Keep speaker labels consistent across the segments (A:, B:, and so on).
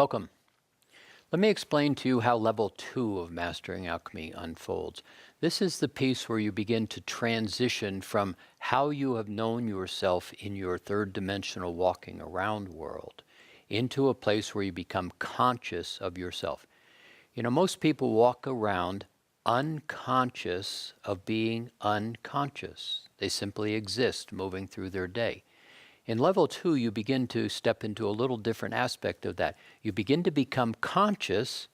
A: Welcome. Let me explain to you how level 2 of Mastering Alchemy unfolds. This is the piece where you begin to transition from how you have known yourself in your third dimensional walking around world into a place where you become conscious of yourself. You know, most people walk around unconscious of being unconscious. They simply exist moving through their day. In level 2, you begin to step into a little different aspect of that. You begin to become conscious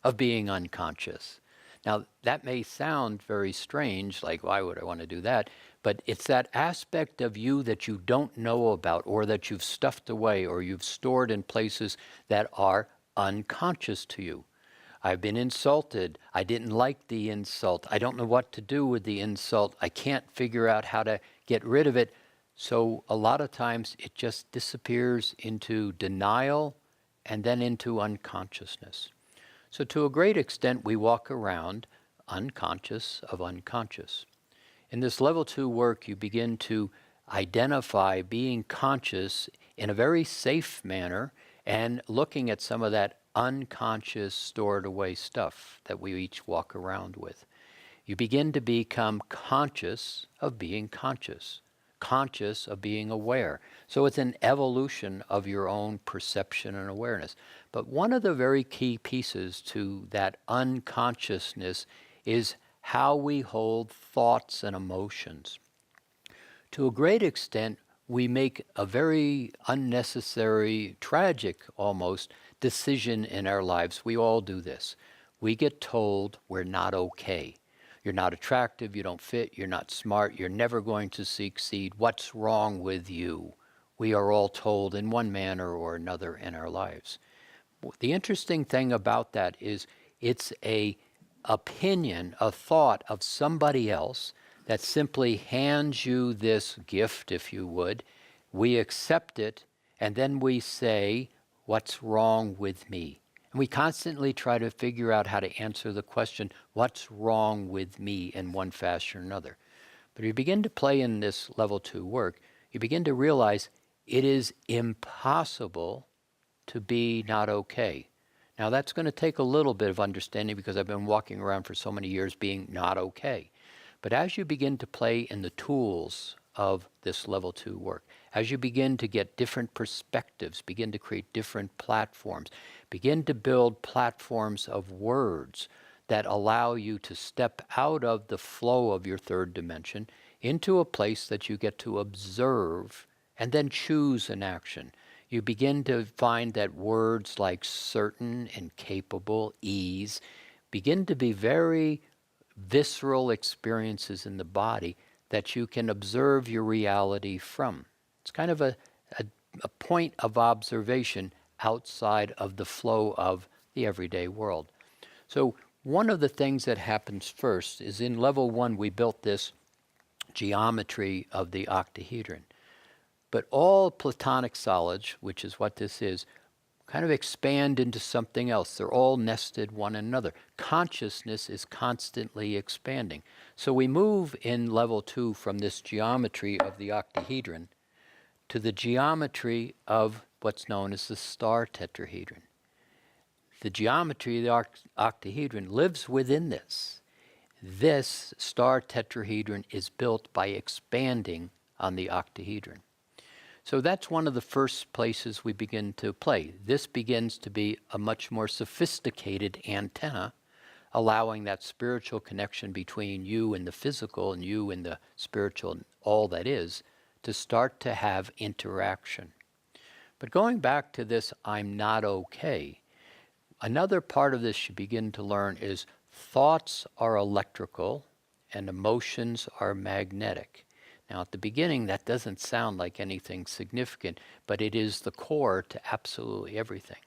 A: of being unconscious. Now, that may sound very strange, like why would I want to do that? But it's that aspect of you that you don't know about, or that you've stuffed away, or you've stored in places that are unconscious to you. I've been insulted. I didn't like the insult. I don't know what to do with the insult. I can't figure out how to get rid of it. So a lot of times it just disappears into denial and then into unconsciousness. So to a great extent, we walk around unconscious of unconscious. In this level 2 work, you begin to identify being conscious in a very safe manner and looking at some of that unconscious stored away stuff that we each walk around with. You begin to become conscious of being conscious. Conscious of being aware. So it's an evolution of your own perception and awareness. But one of the very key pieces to that unconsciousness is how we hold thoughts and emotions. To a great extent, we make a very unnecessary, tragic almost, decision in our lives. We all do this. We get told we're not okay. You're not attractive, you don't fit, you're not smart, you're never going to succeed. What's wrong with you? We are all told in one manner or another in our lives. The interesting thing about that is it's a opinion, a thought of somebody else that simply hands you this gift, if you would. We accept it, and then we say, what's wrong with me? And we constantly try to figure out how to answer the question, what's wrong with me in one fashion or another? But if you begin to play in this level 2 work, you begin to realize it is impossible to be not okay. Now that's going to take a little bit of understanding because I've been walking around for so many years being not okay. But as you begin to play in the tools of this level 2 work, as you begin to get different perspectives, begin to create different platforms, begin to build platforms of words that allow you to step out of the flow of your third dimension into a place that you get to observe and then choose an action. You begin to find that words like certain and capable, ease, begin to be very visceral experiences in the body that you can observe your reality from. It's kind of a point of observation outside of the flow of the everyday world. So one of the things that happens first is in level 1 we built this geometry of the octahedron. But all platonic solids, which is what this is, kind of expand into something else. They're all nested one another. Consciousness is constantly expanding. So we move in level 2 from this geometry of the octahedron to the geometry of what's known as the star tetrahedron. The geometry of the octahedron lives within this. This star tetrahedron is built by expanding on the octahedron. So that's one of the first places we begin to play. This begins to be a much more sophisticated antenna, allowing that spiritual connection between you and the physical and you and the spiritual and all that is to start to have interaction. But going back to this, I'm not okay, another part of this you begin to learn is thoughts are electrical and emotions are magnetic. Now, at the beginning, that doesn't sound like anything significant, but it is the core to absolutely everything.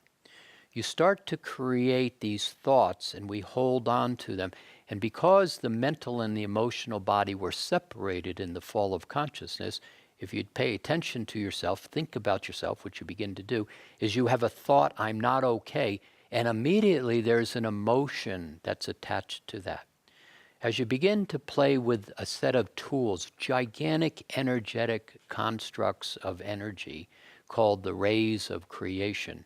A: You start to create these thoughts, and we hold on to them. And because the mental and the emotional body were separated in the fall of consciousness, if you'd pay attention to yourself, think about yourself, which you begin to do, is you have a thought, I'm not okay, and immediately there's an emotion that's attached to that. As you begin to play with a set of tools, gigantic energetic constructs of energy called the rays of creation,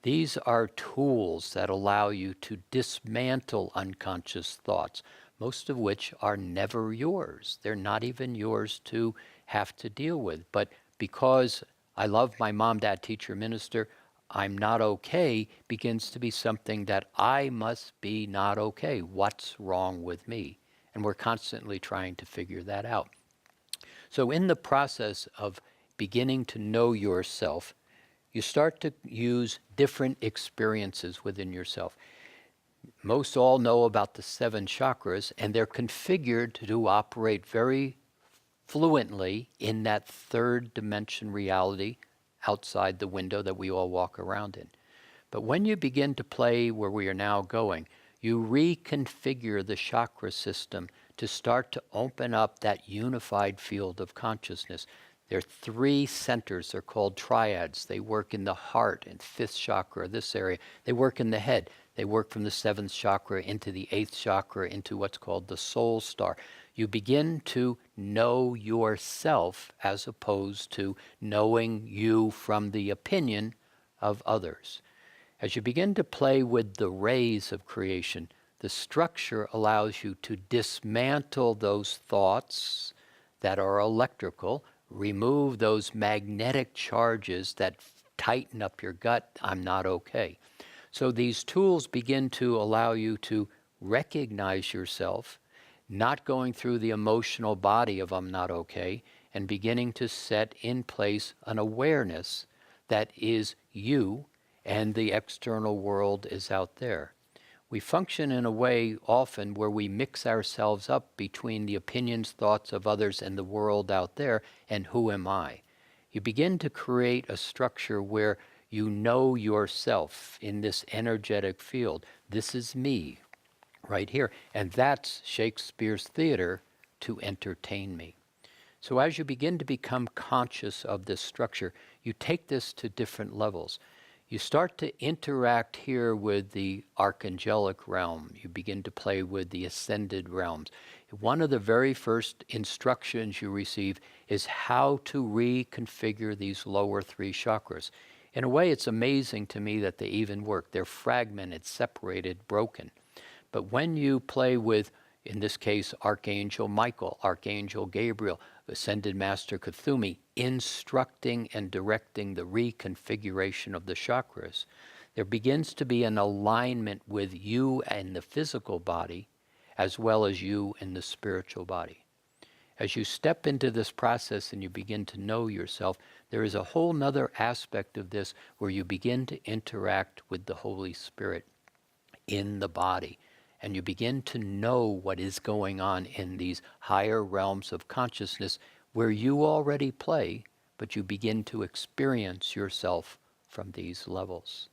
A: These are tools that allow you to dismantle unconscious thoughts, most of which are never yours. They're not even yours to have to deal with. But because I love my mom, dad, teacher, minister, I'm not okay begins to be something that I must be not okay. What's wrong with me? And we're constantly trying to figure that out. So in the process of beginning to know yourself, you start to use different experiences within yourself. Most all know about the 7 chakras, and they're configured to operate very fluently in that third dimension reality outside the window that we all walk around in. But when you begin to play where we are now going, you reconfigure the chakra system to start to open up that unified field of consciousness. There are 3 centers. They're called triads. They work in the heart and 5th chakra, this area. They work in the head. They work from the 7th chakra into the 8th chakra into what's called the soul star. You begin to know yourself as opposed to knowing you from the opinion of others. As you begin to play with the rays of creation, the structure allows you to dismantle those thoughts that are electrical, remove those magnetic charges that tighten up your gut, I'm not okay. So these tools begin to allow you to recognize yourself, not going through the emotional body of I'm not okay, and beginning to set in place an awareness that is you and the external world is out there. We function in a way often where we mix ourselves up between the opinions, thoughts of others and the world out there, and who am I? You begin to create a structure where you know yourself in this energetic field. This is me right here. And that's Shakespeare's theater to entertain me. So as you begin to become conscious of this structure, you take this to different levels. You start to interact here with the archangelic realm. You begin to play with the ascended realms. One of the very first instructions you receive is how to reconfigure these lower 3 chakras. In a way, it's amazing to me that they even work. They're fragmented, separated, broken. But when you play with, in this case, Archangel Michael, Archangel Gabriel, Ascended Master Kuthumi, instructing and directing the reconfiguration of the chakras, there begins to be an alignment with you and the physical body, as well as you and the spiritual body. As you step into this process and you begin to know yourself, there is a whole nother aspect of this where you begin to interact with the Holy Spirit in the body. And you begin to know what is going on in these higher realms of consciousness where you already play, but you begin to experience yourself from these levels.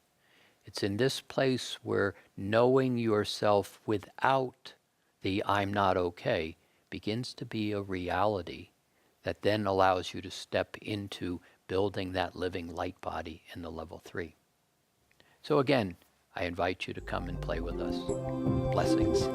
A: It's in this place where knowing yourself without the I'm not okay begins to be a reality that then allows you to step into building that living light body in the level 3. So again, I invite you to come and play with us. Blessings.